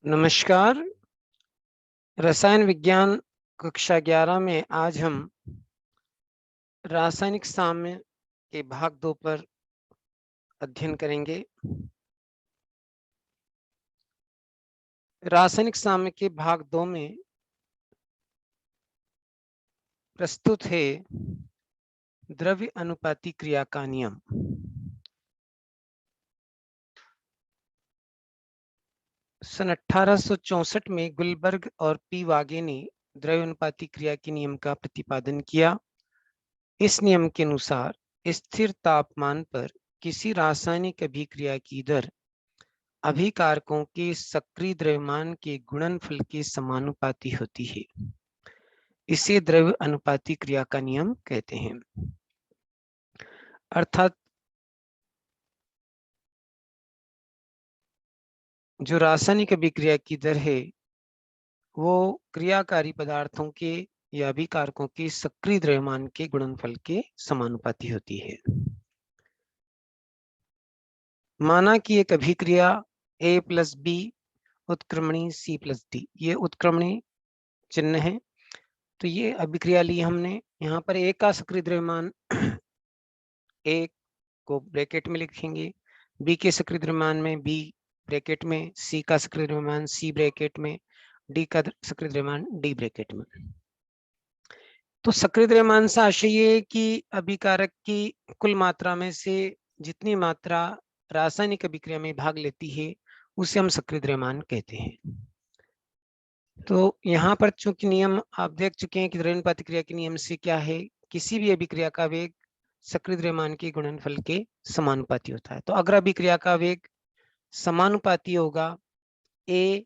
नमस्कार। रसायन विज्ञान कक्षा 11 में आज हम रासायनिक साम्य के भाग 2 पर अध्ययन करेंगे। रासायनिक साम्य के भाग 2 में प्रस्तुत है द्रव्य अनुपाती क्रिया का नियम। सन 1864 में गुलबर्ग और पी वागे ने द्रव्य अनुपाती क्रिया के नियम का प्रतिपादन किया। इस नियम के अनुसार स्थिर तापमान पर किसी रासायनिक अभिक्रिया की दर अभिकारकों के सक्रिय द्रव्यमान के गुणनफल के समानुपाती होती है। इसे द्रव्य अनुपाती क्रिया का नियम कहते हैं। अर्थात जो रासायनिक अभिक्रिया की दर है वो क्रियाकारी पदार्थों के या अभिकारकों के सक्रिय द्रव्यमान के गुणनफल के समानुपाती होती है। माना कि एक अभिक्रिया A + B उत्क्रमणी C + D, ये उत्क्रमणी चिन्ह है। तो ये अभिक्रिया ली हमने। यहाँ पर A का सक्रिय द्रव्यमान A को ब्रैकेट में लिखेंगे, B के सक्रिय द्रव्यमान में B ब्रैकेट में, C का सक्रिय द्रव्यमान C ब्रैकेट में, D का सक्रिय द्रव्यमान D ब्रैकेट में। तो सक्रिय द्रव्यमान से आशय ये है कि अभिकारक की कुल मात्रा में से जितनी मात्रा रासायनिक अभिक्रिया में भाग लेती है उसे हम सक्रिय द्रव्यमान कहते हैं। तो यहाँ पर चूंकि नियम आप देख चुके हैं कि द्रव्य अनुपाती क्रिया के नियम से क्या है, किसी भी अभिक्रिया का वेग सक्रिय द्रव्यमान के गुणनफल के समानुपाती होता है। तो अगर अभिक्रिया का वेग समानुपाती होगा A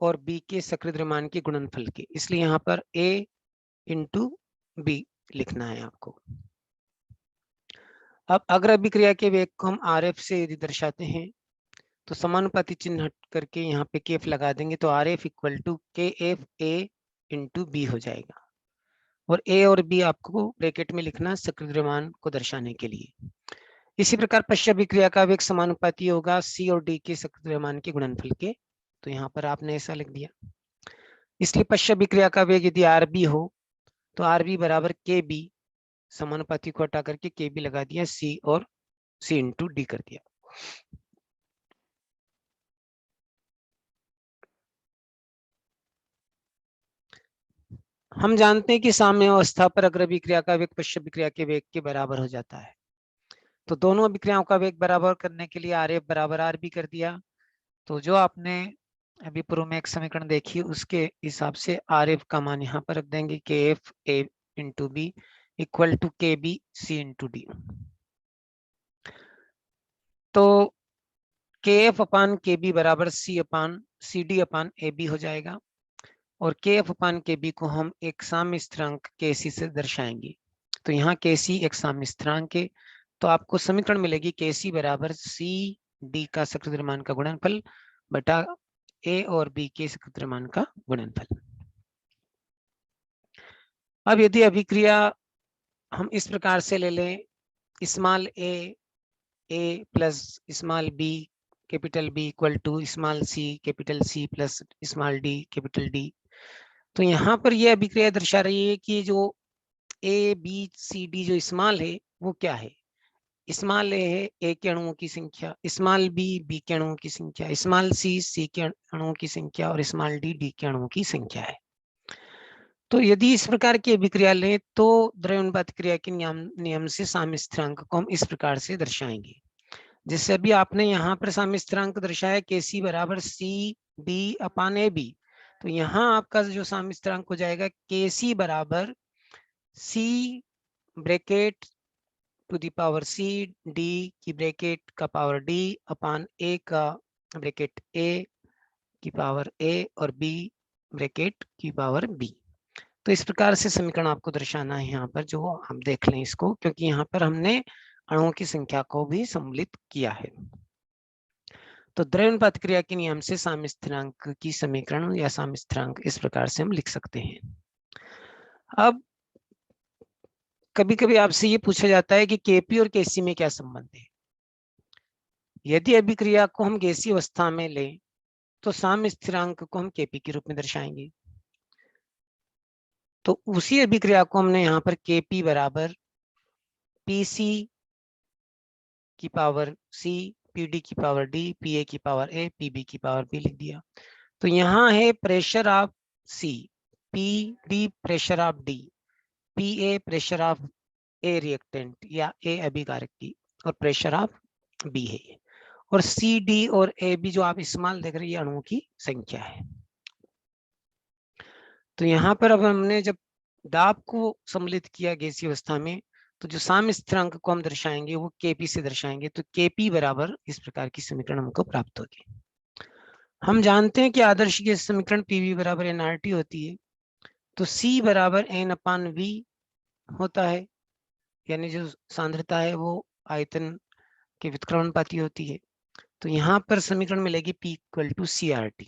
और B के सक्रिय द्रव्यमान के गुणनफल के, इसलिए यहाँ पर A × B लिखना है आपको। अब अगर अभिक्रिया के वेग को हम RF से यदि दर्शाते हैं तो समानुपाती चिन्ह हट करके यहाँ पे KF लगा देंगे, तो RF = KF A × B हो जाएगा। और A और B आपको ब्रैकेट में लिखना सक्रिय द्रव्यमान को दर्शाने के लिए। इसी प्रकार पश्च अभिक्रिया का वेग समानुपाती होगा C और D के सक्रिय द्रव्यमान के गुणनफल के, तो यहाँ पर आपने ऐसा लिख दिया। इसलिए पश्च अभिक्रिया का वेग यदि RB हो तो RB = KB, समानुपाती को हटा करके KB लगा दिया, C और C × D कर दिया। हम जानते हैं कि साम्य अवस्था पर अगर अभिक्रिया का वेग पश्च अभिक्रिया के वेग के बराबर हो जाता है, तो दोनों अभिक्रियाओं का वेग बराबर करने के लिए RF = RB कर दिया। तो जो आपने अभी पूर्व में एक समीकरण देखी उसके हिसाब से RF का मान यहाँ पर रख देंगे, KF A × B = KB C × D। तो KF/KB = CD/AB हो जाएगा और KF/KB को हम एक साम्य स्थिरांक KC से दर्शाएंगे। तो यहाँ KC एक साम्य स्थिरांक है, तो आपको समीकरण मिलेगी KC = CD का सक्रिय द्रव्यमान का गुणनफल बटा A और B के सक्रिय द्रव्यमान का गुणनफल। अब यदि अभिक्रिया हम इस प्रकार से ले लें, small a plus small b capital B = small c capital C plus small d capital D, तो यहाँ पर यह अभिक्रिया दर्शा रही है कि जो A B C D जो स्मॉल है वो क्या है। स्मॉल A है A के अणुओं की संख्या, स्मॉल B के अणुओं की संख्या, स्मॉल C के अणुओं की संख्या और स्मॉल D के अणुओं की संख्या है। तो यदि इस प्रकार की अभिक्रिया लें तो द्रव्य अनुपात क्रिया के नियम से साम्य स्थिरांक को हम इस प्रकार से दर्शाएंगे। जैसे अभी आपने यहाँ पर साम्य स्थिरांक दर्शाया KC = CD/AB, तो यहाँ आपका जो साम्य स्थिरांक हो जाएगा KC = C bracket to the power C D की ब्रैकेट का पावर D अपान A का ब्रैकेट A की पावर A और B ब्रैकेट की पावर B। तो इस प्रकार से समीकरण आपको दर्शाना है यहाँ पर, जो हम देख लें इसको, क्योंकि यहाँ पर हमने अणुओं की संख्या को भी सम्मिलित किया है। तो द्रव्य अनुपात क्रिया के नियम से साम्य स्थिरांक की समीकरण या साम्य स्थिरांक इस प्रकार से हम लिख सकते हैं। अब कभी कभी आपसे ये पूछा जाता है कि KP और KC में क्या संबंध है। यदि अभिक्रिया को हम गैसीय अवस्था में लें तो साम्य स्थिरांक को हम Kp के रूप में दर्शाएंगे। तो उसी अभिक्रिया को हमने यहाँ पर Kp बराबर Pc की पावर C, Pd की पावर D, Pa की पावर A, Pb की पावर B लिख दिया। तो यहाँ है pressure of C, Pd pressure of D, Pa pressure of A reactant या A अभिकारक की, और प्रेशर ऑफ B है ये, और सी डी और ए बी जो आप इस्तेमाल देख रहे हैं ये अणुओं की संख्या है। तो यहाँ पर अब हमने जब दाब को सम्मिलित किया गैसीय अवस्था में, तो जो साम्य स्थिरांक को हम दर्शाएंगे वो Kp से दर्शाएंगे। तो Kp बराबर इस प्रकार की समीकरण हमको प्राप्त होगी। हम जानते हैं कि आदर्श गैस समीकरण Pv बराबर nRT होती है। तो C बराबर n/V होता है, यानी जो सांद्रता है वो आयतन के व्युत्क्रमणपाती होती है। तो यहाँ पर समीकरण मिलेगी P = CRT।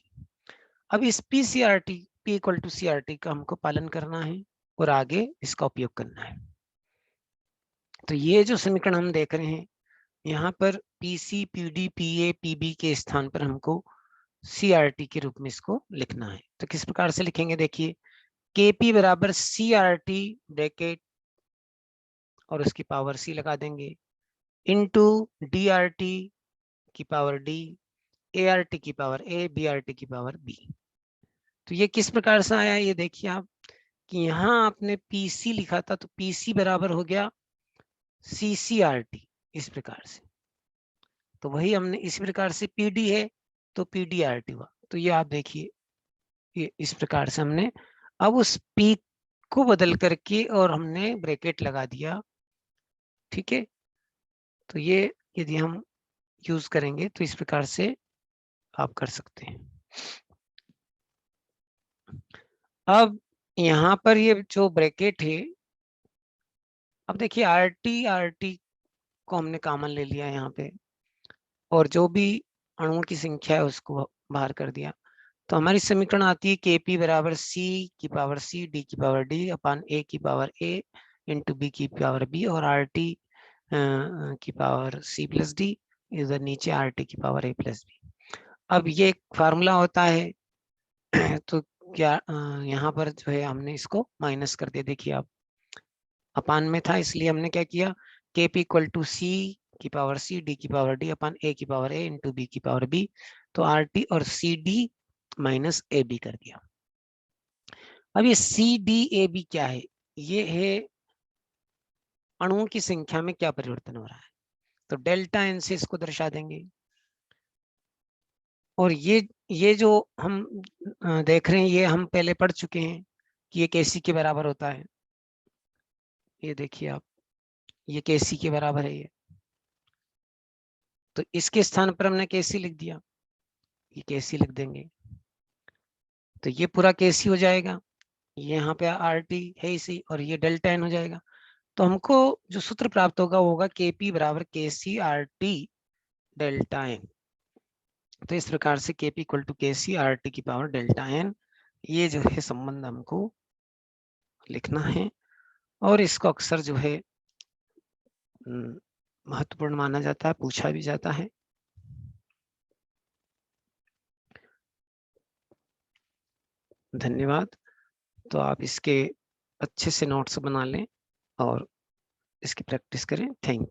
अब इस PCRT P = CRT का हमको पालन करना है और आगे इसका उपयोग करना है। तो ये जो समीकरण हम देख रहे हैं यहाँ पर PC, PD, PA, PB के स्थान पर हमको CRT के रूप में इसको लिखना है। तो किस प्रकार से लिखेंगे, देखिए KP बराबर CRT ब्रैकेट और उसकी पावर C लगा देंगे इनटू DRT की पावर D, ART की पावर A, BRT की पावर B। तो ये किस प्रकार से आया, ये देखिए आप कि यहाँ आपने PC लिखा था तो PC बराबर हो गया CCRT इस प्रकार से। तो वही हमने इस प्रकार से PD है तो PDRT हुआ। तो ये आप देखिए ये इस प्रकार से हमने अब उस P को बदल करके और हमने ब्रैकेट लगा दिया, ठीक है। तो ये यदि हम यूज करेंगे तो इस प्रकार से आप कर सकते हैं। अब यहाँ पर ये जो ब्रैकेट है, अब देखिए RT को हमने कॉमन ले लिया यहाँ पे और जो भी अणुओं की संख्या है उसको बाहर कर दिया। तो हमारी समीकरण आती है Kp बराबर C की पावर C, D की पावर D अपान A की पावर A इंटू B की पावर B और RT की पावर C प्लस D, इधर नीचे RT की पावर A प्लस B। अब ये एक फार्मूला होता है तो क्या यहाँ पर जो है हमने इसको माइनस कर दिया। देखिए आप अपान में था इसलिए हमने क्या किया, Kp = C की पावर C, D की पावर D अपान A की पावर A इंटू B की पावर B। तो RT और CD माइनस AB कर दिया। अब ये CDAB क्या है, ये है अणुओं की संख्या में क्या परिवर्तन हो रहा है। तो डेल्टा N से इसको दर्शा देंगे। और ये जो हम देख रहे हैं ये हम पहले पढ़ चुके हैं कि ये Kc के बराबर होता है। ये देखिए आप, ये Kc के बराबर है ये, तो इसके स्थान पर हमने Kc लिख दिया, ये Kc लिख देंगे तो ये पूरा Kc हो जाएगा। ये यहाँ पे RT है इसी और ये डेल्टा N हो जाएगा। तो हमको जो सूत्र प्राप्त होगा वो होगा Kp बराबर Kc RT डेल्टा N। तो इस प्रकार से Kp = Kc RT की पावर डेल्टा N, ये जो है संबंध हमको लिखना है और इसको अक्सर जो है महत्वपूर्ण माना जाता है, पूछा भी जाता है। धन्यवाद। तो आप इसके अच्छे से नोट्स बना लें और इसकी प्रैक्टिस करें। Thank you.